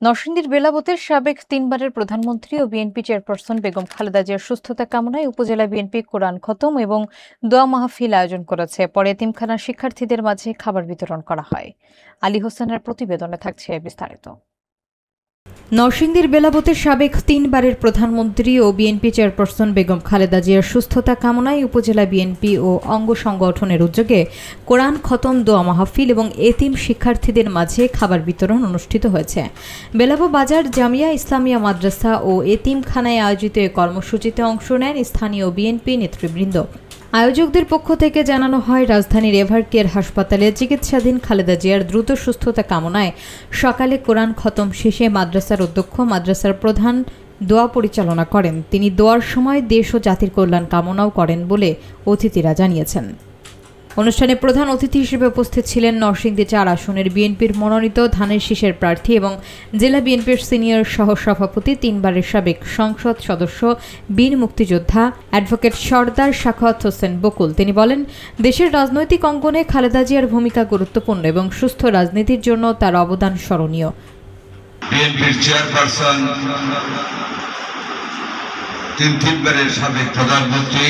নরসিংদীর বেলাবতের সাবেক তিনবারের প্রধানমন্ত্রী ও বিএনপি চেয়ারপারসন বেগম খালেদা জিয়ার সুস্থতা কামনায় উপজেলা বিএনপি কোরআন খতম এবং দোয়া মাহফিল আয়োজন করেছে। পরে এতিমখানার শিক্ষার্থীদের মাঝে খাবার বিতরণ করা হয়। আলী হোসেনের প্রতিবেদনে থাকছে বিস্তারিত। নরসিংদীর বেলাবতের সাবেক তিনবারের প্রধানমন্ত্রী ও বিএনপি চেয়ারপারসন বেগম খালেদা জিয়ার সুস্থতা কামনায় উপজেলা বিএনপি ও অঙ্গ সংগঠনের উদ্যোগে কোরআন খতম দোয়া মাহফিল এবং এতিম শিক্ষার্থীদের মাঝে খাবার বিতরণ অনুষ্ঠিত হয়েছে। বেলাব বাজার জামিয়া ইসলামিয়া মাদ্রাসা ও এতিমখানায় আয়োজিত এই কর্মসূচিতে অংশ নেন স্থানীয় বিএনপি নেতৃবৃন্দ। আয়োজকদের পক্ষ থেকে জানানো হয়, রাজধানীর এভারকেয়ার হাসপাতালে চিকিৎসাধীন খালেদা জিয়ার দ্রুত সুস্থতা কামনায় সকালে কোরআন খতম শেষে মাদ্রাসার অধ্যক্ষ মাদ্রাসার প্রধান দোয়া পরিচালনা করেন। তিনি দোয়ার সময় দেশ ও জাতির কল্যাণ কামনাও করেন বলে অতিথিরা জানিয়েছেন। অনুষ্ঠানে প্রধান অতিথি হিসেবে উপস্থিত ছিলেন নরসিংদী ৪ আসনের বিএনপির মনোনীত ধানের শীষের প্রার্থী এবং জেলা বিএনপির সিনিয়র সহসভাপতি, তিনবারের সাবেক সংসদ সদস্য, বীর মুক্তিযোদ্ধা অ্যাডভোকেট সরদার সাখাওয়াত হোসেন বকুল। তিনি বলেন, দেশের রাজনৈতিক অঙ্গনে খালেদা জিয়ার ভূমিকা গুরুত্বপূর্ণ এবং সুস্থ রাজনীতির জন্য তার অবদান স্মরণীয়। বিএনপির চেয়ারপারসন, তিনবারের সাবেক প্রধানমন্ত্রী,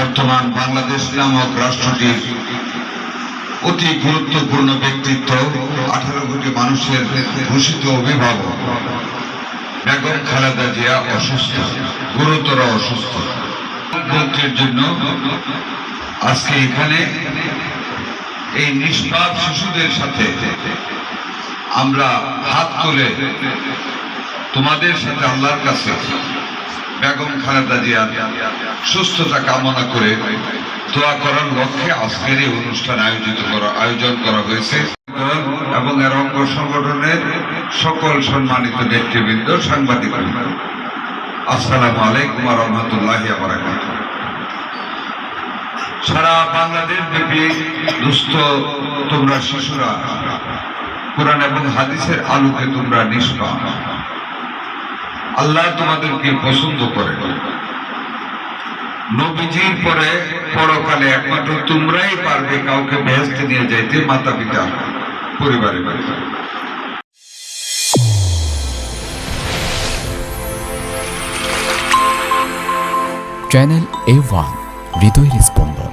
বর্তমান বাংলাদেশ নামক রাষ্ট্রটির অতি গুরুত্বপূর্ণ ব্যক্তিত্ব, 18 কোটি মানুষের ঘোষিত অভিভাবক বেগম খালেদা জিয়া অসুস্থ, গুরুতর অসুস্থ। মন্ত্রীর জন্য আজকে এখানে এই নিষ্পাপ শিশুদের সাথে আমরা হাত তুলে তোমাদের সাথে আল্লাহর কাছে বেগম খালেদা জিয়ার সুস্থতা কামনা করে দোয়া করার লক্ষ্যে আজকের এই অনুষ্ঠান আয়োজন করা হয়েছে এবং এর অঙ্গ সংগঠনের সকল সম্মানিত নেতৃবৃন্দ, সাংবাদিক, আসসালামু আলাইকুম ওয়া রাহমাতুল্লাহি ওয়া বারাকাতুহু। সারা বাংলাদেশ ব্যাপী দুস্থ তোমরা শিশুরা কোরআন এবং হাদিসের আলোকে তোমরা নিষ্পাপ। আল্লাহ তোমাদেরকে পছন্দ করে। নবীজির পরে পরকালে একমাত্র তোমরাই পারবে কাউকে বেহেশতে নিয়ে যাইতে, মাতা পিতা, পরিবারের বাড়িতে। চ্যানেল A1 হৃদয়ের স্পন্দন।